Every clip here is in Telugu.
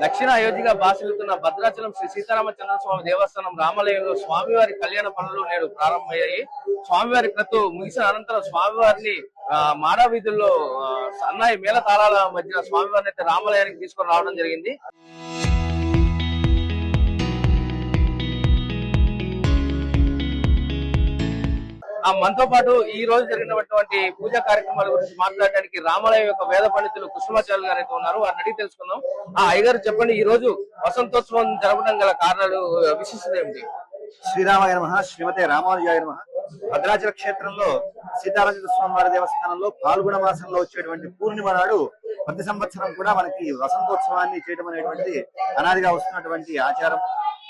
దక్షిణ అయోధ్యగా బాసిల్లుతున్న భద్రాచలం శ్రీ సీతారామచంద్ర స్వామి దేవస్థానం రామాలయంలో స్వామివారి కళ్యాణ పనులు నేడు ప్రారంభమయ్యాయి. స్వామివారి క్రతు ముగిసిన అనంతరం స్వామివారిని మాడా వీధుల్లో సన్నాయి మేళ తాళాల మధ్య స్వామివారిని అయితే రామాలయానికి తీసుకొని రావడం జరిగింది. మనతో పాటు ఈ రోజు జరిగినటువంటి పూజా కార్యక్రమాల గురించి మాట్లాడడానికి రామాలయం యొక్క వేద పండితులు కుసుమాచార్యులు గారు అయితే ఉన్నారు. వారిని అడిగి తెలుసుకుందాం. అయ్యగారు చెప్పండి, ఈ రోజు వసంతోత్సవం జరపడం గల కారణాలు, విశిష్టత ఏమిటి? శ్రీరామాయ నమః, శ్రీమతే రామానుజాయ నమః. భద్రాచల క్షేత్రంలో సీతారామచంద్ర స్వామి వారి దేవస్థానంలో పాల్గొన మాసంలో వచ్చేటువంటి పూర్ణిమ నాడు ప్రతి సంవత్సరం కూడా మనకి వసంతోత్సవాన్ని చేయడం అనేటువంటి అనాదిగా వస్తున్నటువంటి ఆచారం.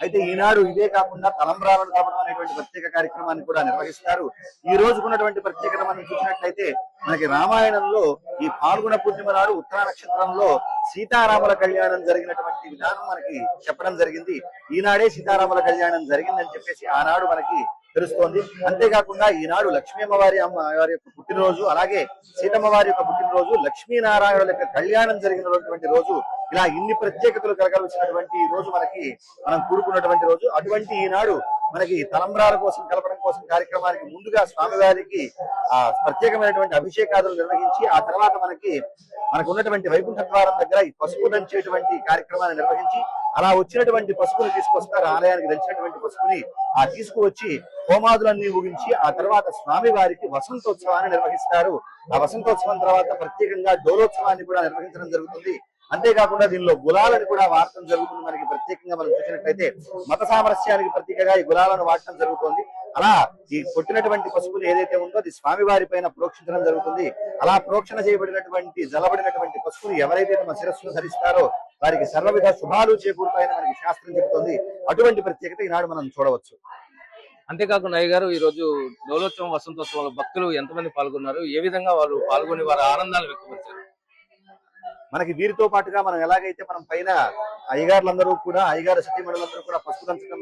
అయితే ఈనాడు ఇదే కాకుండా తలంబ్రాలను కలపడం అనేటువంటి ప్రత్యేక కార్యక్రమాన్ని కూడా నిర్వహిస్తారు. ఈ రోజుకున్నటువంటి ప్రత్యేకత మనం చూసినట్లయితే మనకి రామాయణంలో ఈ పాల్గొన పూర్ణిమ నాడు ఉత్తర నక్షత్రంలో సీతారాముల కళ్యాణం జరిగినటువంటి విధానం మనకి చెప్పడం జరిగింది. ఈనాడే సీతారాముల కళ్యాణం జరిగిందని చెప్పేసి ఆనాడు మనకి తెలుస్తోంది. అంతేకాకుండా ఈనాడు లక్ష్మీ అమ్మవారి వారి యొక్క పుట్టినరోజు, అలాగే సీతమ్మ వారి యొక్క పుట్టినరోజు, లక్ష్మీనారాయణుల యొక్క కళ్యాణం జరిగినటువంటి రోజు, ఇలా ఇన్ని ప్రత్యేకతలు కలగవలసినటువంటి ఈ రోజు మనం కూడుకున్నటువంటి రోజు. అటువంటి ఈనాడు మనకి తలంబ్రాల కోసం కలపడం కోసం కార్యక్రమానికి ముందుగా స్వామివారికి ప్రత్యేకమైనటువంటి అభిషేకాదులు నిర్వహించి ఆ తర్వాత మనకు ఉన్నటువంటి వైకుంఠ ద్వారం దగ్గర ఈ పసుపు దంచేటువంటి కార్యక్రమాన్ని నిర్వహించి అలా వచ్చినటువంటి పసుపుని తీసుకొస్తారు. ఆలయానికి దంచినటువంటి పసుపుని తీసుకువచ్చి హోమాదులన్నీ ముగించి ఆ తర్వాత స్వామి వారికి వసంతోత్సవాన్ని నిర్వహిస్తారు. ఆ వసంతోత్సవం తర్వాత ప్రత్యేకంగా డోలోత్సవాన్ని కూడా నిర్వహించడం జరుగుతుంది. అంతేకాకుండా దీనిలో గులాలను కూడా వాడటం జరుగుతుంది. మనకి ప్రత్యేకంగా మనం చూసినట్లయితే మత సామరస్యానికి ప్రతీకగా ఈ గులాలను వాడటం జరుగుతుంది. అలా ఈ కొట్టినటువంటి పసుపుని ఏదైతే ఉందో అది స్వామివారి పైన ప్రోక్షించడం జరుగుతుంది. అలా ప్రోక్షణ చేయబడినటువంటి జలబడినటువంటి పసుపుని ఎవరైతే తమ శిరస్సును ధరిస్తారో వారికి సర్వవిధ శుభాలు చేకూరుతాయని మనకి శాస్త్రం చెబుతుంది. అటువంటి ప్రత్యేకత ఈనాడు మనం చూడవచ్చు. అంతేకాకుండా అయ్యగారు, ఈ రోజు డోలోత్సవం వసంతోత్సవంలో భక్తులు ఎంతమంది పాల్గొన్నారు, ఏ విధంగా వాళ్ళు పాల్గొని వారి ఆనందాలు వ్యక్తపరిచారు? మనకి వీరితో పాటుగా మనం ఎలాగైతే మనం పైన అయ్యగారులందరూ కూడా అయ్యగారు సతీమణులందరూ కూడా పసుపు దంచడం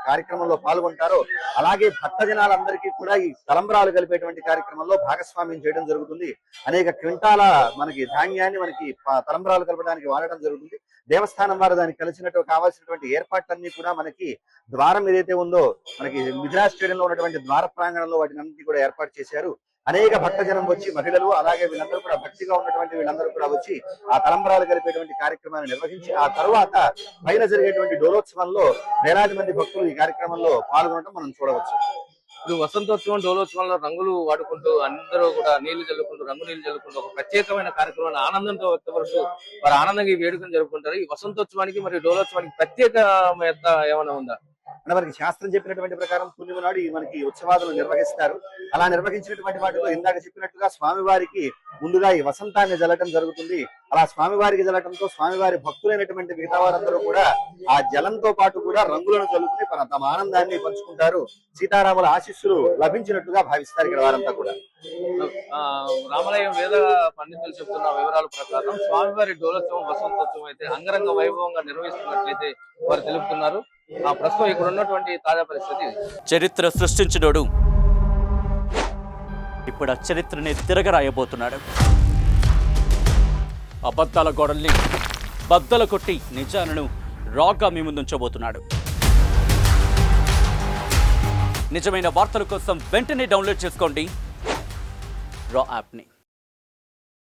కార్యక్రమంలో పాల్గొంటారో అలాగే భక్త జనాలందరికీ కూడా ఈ తలంబ్రాలు కలిపేటువంటి కార్యక్రమంలో భాగస్వామ్యం చేయడం జరుగుతుంది. అనేక క్వింటాల మనకి ధాన్యాన్ని మనకి తలంబ్రాలు కలపడానికి వాడటం జరుగుతుంది. దేవస్థానం వారు దానికి కావాల్సినటువంటి ఏర్పాట్లన్నీ కూడా మనకి ద్వారం ఏదైతే ఉందో మనకి మిథిలా స్టేడియంలో ఉన్నటువంటి ద్వార ప్రాంగణంలో వాటిని అన్నింటినీ కూడా ఏర్పాటు చేశారు. అనేక భక్తజనం వచ్చి మహిళలు అలాగే వీళ్ళందరూ కూడా భక్తిగా ఉన్నటువంటి వీళ్ళందరూ కూడా వచ్చి ఆ తలంబ్రాలు కలిపేటువంటి కార్యక్రమాన్ని నిర్వహించి ఆ తర్వాత పైన జరిగేటువంటి డోలోత్సవంలో వేలాది మంది భక్తులు ఈ కార్యక్రమంలో పాల్గొనడం మనం చూడవచ్చు. ఇప్పుడు వసంతోత్సవం డోలోత్సవంలో రంగులు వాడుకుంటూ అందరూ కూడా నీళ్లు చల్లుకుంటూ నీళ్లు చల్లుకుంటూ ఒక ప్రత్యేకమైన కార్యక్రమాన్ని ఆనందంతో వ్యక్తపరుస్తూ వారు ఆనందంగా ఈ వేడుకను జరుపుకుంటారు. ఈ వసంతోత్సవానికి మరియు డోలోత్సవానికి ప్రత్యేకమైన ఏమైనా ఉందా? అంటే మనకి శాస్త్రం చెప్పినటువంటి ప్రకారం పూర్ణిమ నాడు మనకి ఉత్సవాదులు నిర్వహిస్తారు. అలా నిర్వహించినటువంటి వాటిలో ఇందాక చెప్పినట్టుగా స్వామివారికి ముందుగా ఈ వసంతాన్ని జల్లటం జరుగుతుంది. అలా స్వామివారికి జల్లటంతో స్వామివారి భక్తులైనటువంటి మిగతా వారందరూ కూడా ఆ జలంతో పాటు కూడా రంగులను చల్లుకుని తమ ఆనందాన్ని పంచుకుంటారు. సీతారాముల ఆశీస్సులు లభించినట్టుగా భావిస్తారు ఇక్కడ వారంతా కూడా. రామాలయం వేద పండితులు చెప్తున్న వివరాల ప్రకారం స్వామివారి డోలోత్సవం వసంతోత్సవం అయితే అంగరంగ వైభవంగా నిర్వహిస్తున్నట్లయితే వారు తెలుపుతున్నారు. ప్రస్తుతం ఇక్కడ ఉన్నటువంటి తాజా పరిస్థితి, చరిత్ర సృష్టించినోడు ఇప్పుడు ఆ చరిత్రని తిరగరాయబోతున్నాడు. అబద్ధాల గోడల్ని బద్దలు కొట్టి నిజాలను రాగా మీ ముందుంచబోతున్నాడు. నిజమైన వార్తల కోసం వెంటనే డౌన్లోడ్ చేసుకోండి రా యాప్ని.